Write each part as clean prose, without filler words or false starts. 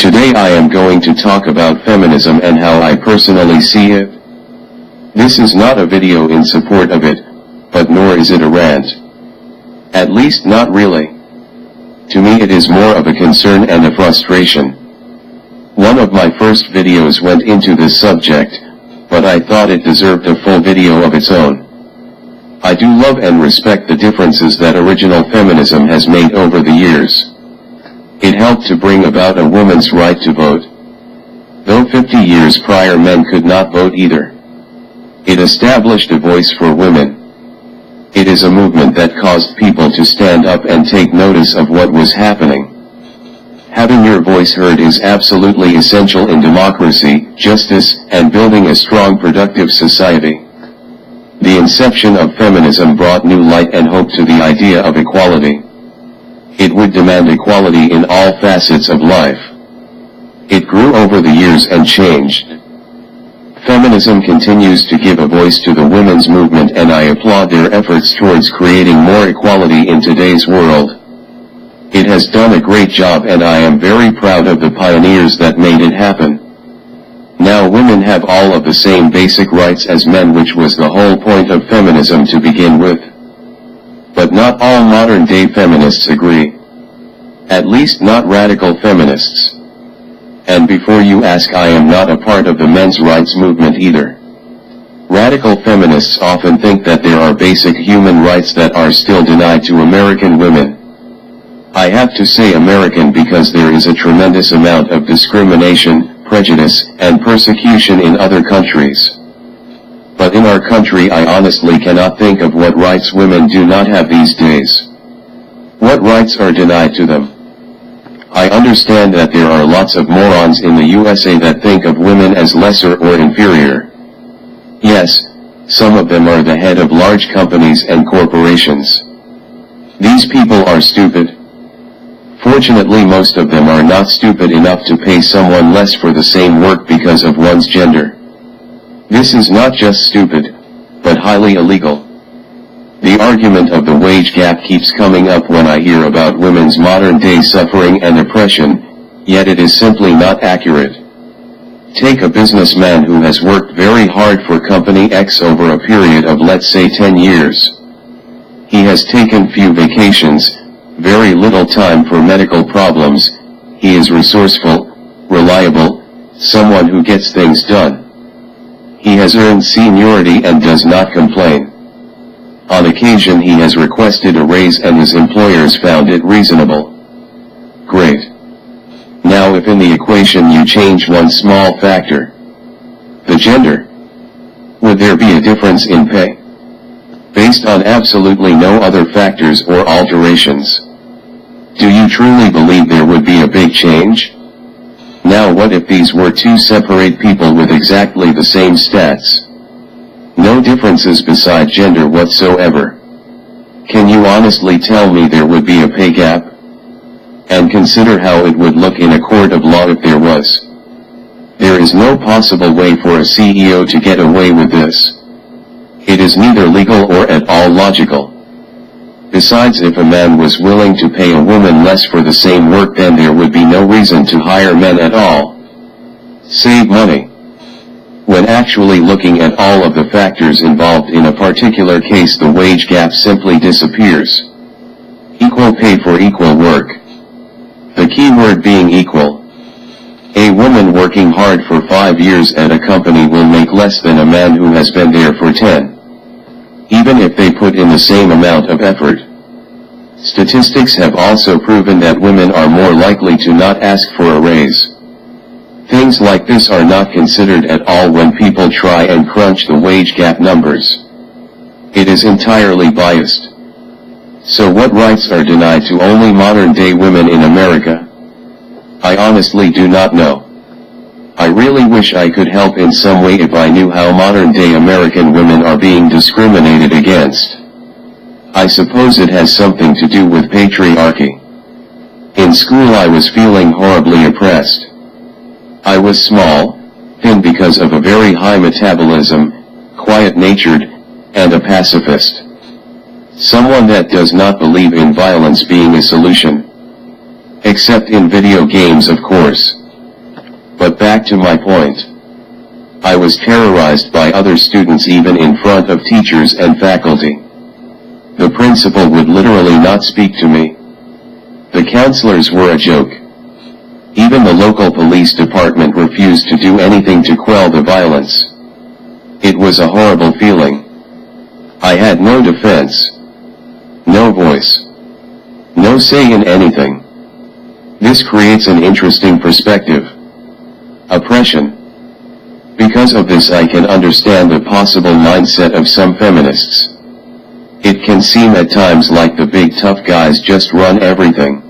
Today I am going to talk about feminism and how I personally see it. This is not a video in support of it, but nor is it a rant. At least not really. To me it is more of a concern and a frustration. One of my first videos went into this subject, but I thought it deserved a full video of its own. I do love and respect the differences that original feminism has made over the years. It helped to bring about a woman's right to vote. Though 50 years prior men could not vote either. It established a voice for women. It is a movement that caused people to stand up and take notice of what was happening. Having your voice heard is absolutely essential in democracy, justice, and building a strong productive society. The inception of feminism brought new light and hope to the idea of equality. It would demand equality in all facets of life. It grew over the years and changed. Feminism continues to give a voice to the women's movement, and I applaud their efforts towards creating more equality in today's world. It has done a great job, and I am very proud of the pioneers that made it happen. Now women have all of the same basic rights as men, which was the whole point of feminism to begin with. But not all modern-day feminists agree. At least not radical feminists. And before you ask, I am not a part of the men's rights movement either. Radical feminists often think that there are basic human rights that are still denied to American women. I have to say American because there is a tremendous amount of discrimination, prejudice, and persecution in other countries. But in our country I honestly cannot think of what rights women do not have these days. What rights are denied to them? I understand that there are lots of morons in the USA that think of women as lesser or inferior. Yes, some of them are the head of large companies and corporations. These people are stupid. Fortunately, most of them are not stupid enough to pay someone less for the same work because of one's gender. This is not just stupid, but highly illegal. The argument of the wage gap keeps coming up when I hear about women's modern-day suffering and oppression, yet it is simply not accurate. Take a businessman who has worked very hard for Company X over a period of, let's say, 10 years. He has taken few vacations, very little time for medical problems. He is resourceful, reliable, someone who gets things done. He has earned seniority and does not complain. On occasion he has requested a raise and his employers found it reasonable. Great. Now if in the equation you change one small factor, the gender, would there be a difference in pay? Based on absolutely no other factors or alterations. Do you truly believe there would be a big change? Now what if these were two separate people with exactly the same stats? No differences beside gender whatsoever. Can you honestly tell me there would be a pay gap? And consider how it would look in a court of law if there was. There is no possible way for a CEO to get away with this. It is neither legal or at all logical. Besides, if a man was willing to pay a woman less for the same work, then there would be no reason to hire men at all. Save money. When actually looking at all of the factors involved in a particular case, the wage gap simply disappears. Equal pay for equal work. The key word being equal. A woman working hard for 5 years at a company will make less than a man who has been there for 10. Even if they put in the same amount of effort. Statistics have also proven that women are more likely to not ask for a raise. Things like this are not considered at all when people try and crunch the wage gap numbers. It is entirely biased. So what rights are denied to only modern-day women in America? I honestly do not know. I really wish I could help in some way if I knew how modern-day American women are being discriminated against. I suppose it has something to do with patriarchy. In school I was feeling horribly oppressed. I was small, thin because of a very high metabolism, quiet-natured, and a pacifist. Someone that does not believe in violence being a solution. Except in video games, of course. But back to my point. I was terrorized by other students even in front of teachers and faculty. The principal would literally not speak to me. The counselors were a joke. Even the local police department refused to do anything to quell the violence. It was a horrible feeling. I had no defense. No voice. No say in anything. This creates an interesting perspective. Oppression. Because of this I can understand the possible mindset of some feminists. It can seem at times like the big tough guys just run everything.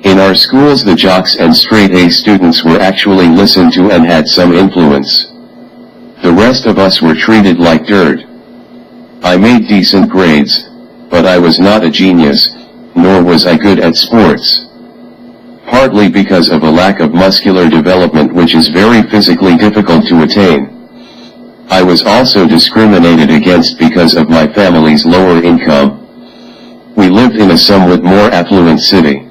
In our schools the jocks and straight-A students were actually listened to and had some influence. The rest of us were treated like dirt. I made decent grades, but I was not a genius, nor was I good at sports. Partly because of a lack of muscular development which is very physically difficult to attain. I was also discriminated against because of my family's lower income. We lived in a somewhat more affluent city.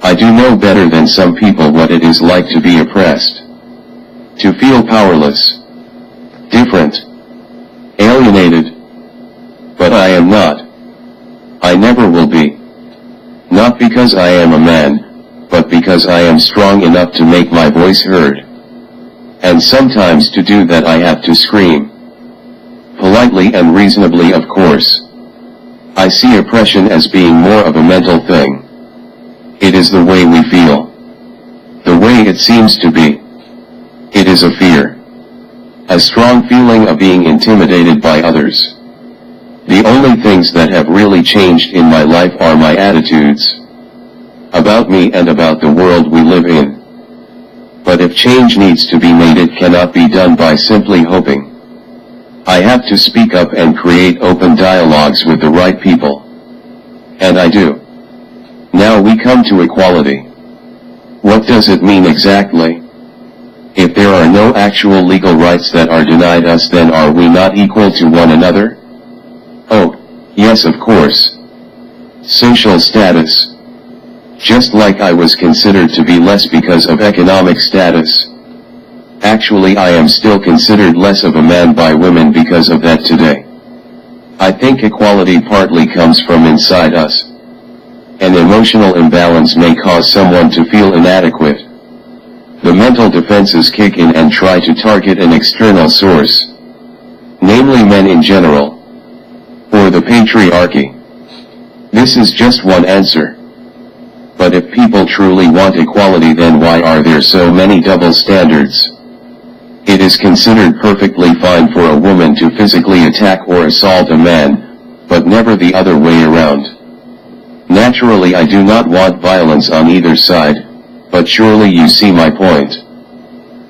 I do know better than some people what it is like to be oppressed. To feel powerless. Different. Alienated. But I am not. I never will be. Not because I am a man, but because I am strong enough to make my voice heard. And sometimes to do that I have to scream. Politely and reasonably, of course. I see oppression as being more of a mental thing. It is the way we feel. The way it seems to be. It is a fear. A strong feeling of being intimidated by others. The only things that have really changed in my life are my attitudes. About me and about the world we live in. But if change needs to be made, it cannot be done by simply hoping. I have to speak up and create open dialogues with the right people. And I do. Now we come to equality. What does it mean exactly? If there are no actual legal rights that are denied us, then are we not equal to one another? Oh, yes, of course. Social status. Just like I was considered to be less because of economic status. Actually, I am still considered less of a man by women because of that today. I think equality partly comes from inside us. An emotional imbalance may cause someone to feel inadequate. The mental defenses kick in and try to target an external source. Namely men in general. Or the patriarchy. This is just one answer. But if people truly want equality, then why are there so many double standards? It is considered perfectly fine for a woman to physically attack or assault a man, but never the other way around. Naturally, I do not want violence on either side, but surely you see my point.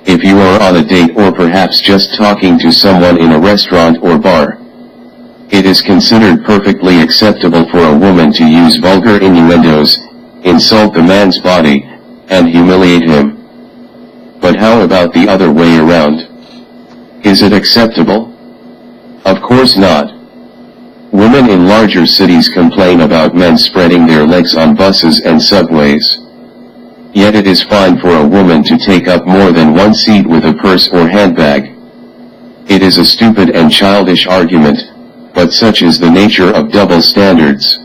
If you are on a date or perhaps just talking to someone in a restaurant or bar, it is considered perfectly acceptable for a woman to use vulgar innuendos, insult the man's body, and humiliate him. But how about the other way around? Is it acceptable? Of course not. Women in larger cities complain about men spreading their legs on buses and subways. Yet it is fine for a woman to take up more than one seat with a purse or handbag. It is a stupid and childish argument, but such is the nature of double standards.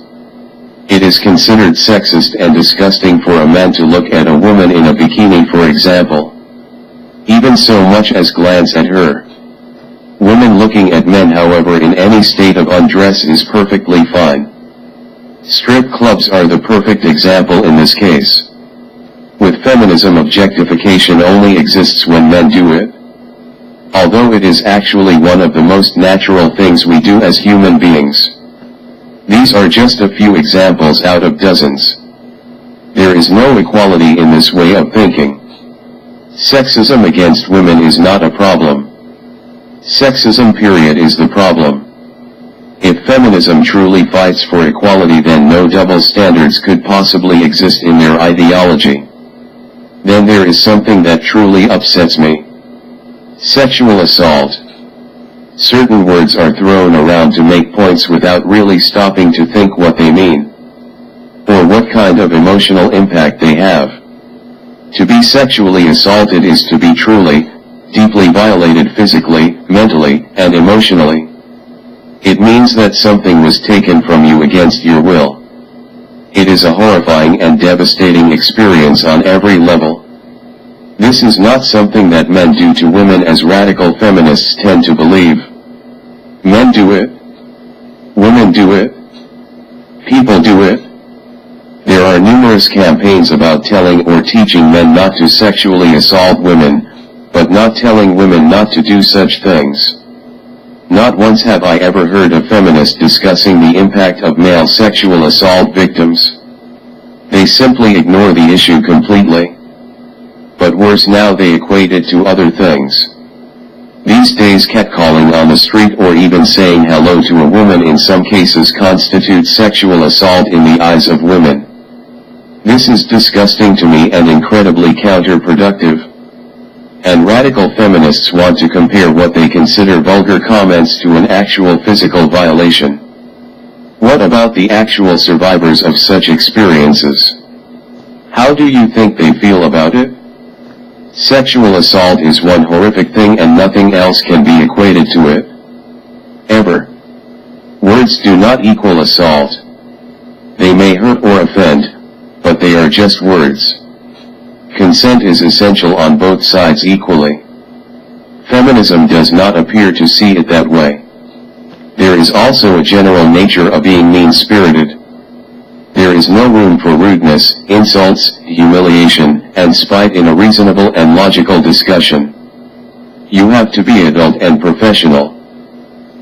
It is considered sexist and disgusting for a man to look at a woman in a bikini, for example. Even so much as glance at her. Women looking at men, however, in any state of undress is perfectly fine. Strip clubs are the perfect example in this case. With feminism, objectification only exists when men do it. Although it is actually one of the most natural things we do as human beings. These are just a few examples out of dozens. There is no equality in this way of thinking. Sexism against women is not a problem. Sexism period is the problem. If feminism truly fights for equality, then no double standards could possibly exist in their ideology. Then there is something that truly upsets me. Sexual assault. Certain words are thrown around to make points without really stopping to think what they mean. Or what kind of emotional impact they have. To be sexually assaulted is to be truly, deeply violated physically, mentally, and emotionally. It means that something was taken from you against your will. It is a horrifying and devastating experience on every level. This is not something that men do to women as radical feminists tend to believe. Men do it. Women do it. People do it. There are numerous campaigns about telling or teaching men not to sexually assault women, but not telling women not to do such things. Not once have I ever heard a feminist discussing the impact of male sexual assault victims. They simply ignore the issue completely. But worse now, they equate it to other things. These days catcalling on the street or even saying hello to a woman in some cases constitutes sexual assault in the eyes of women. This is disgusting to me and incredibly counterproductive. And radical feminists want to compare what they consider vulgar comments to an actual physical violation. What about the actual survivors of such experiences? How do you think they feel about it? Sexual assault is one horrific thing and nothing else can be equated to it. Ever. Words do not equal assault. They may hurt or offend, but they are just words. Consent is essential on both sides equally. Feminism does not appear to see it that way. There is also a general nature of being mean-spirited. There is no room for rudeness, insults, humiliation, and spite in a reasonable and logical discussion. You have to be adult and professional.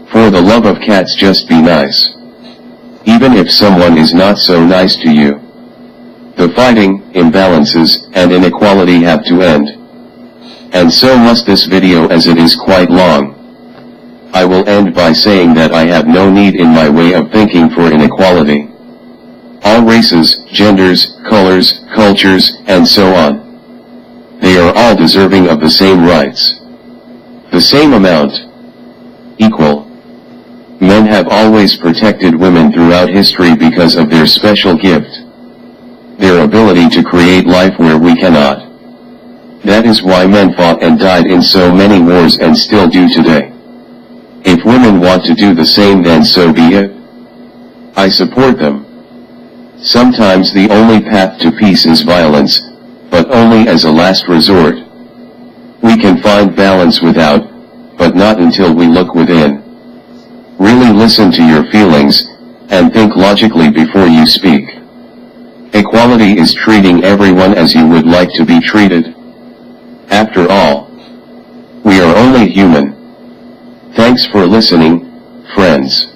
For the love of cats, just be nice. Even if someone is not so nice to you. The fighting, imbalances, and inequality have to end. And so must this video, as it is quite long. I will end by saying that I have no need in my way of thinking for inequality. All races, genders, colors, cultures, and so on. They are all deserving of the same rights. The same amount. Equal. Men have always protected women throughout history because of their special gift. Their ability to create life where we cannot. That is why men fought and died in so many wars and still do today. If women want to do the same, then so be it. I support them. Sometimes the only path to peace is violence, but only as a last resort. We can find balance without, but not until we look within. Really listen to your feelings, and think logically before you speak. Equality is treating everyone as you would like to be treated. After all, we are only human. Thanks for listening, friends.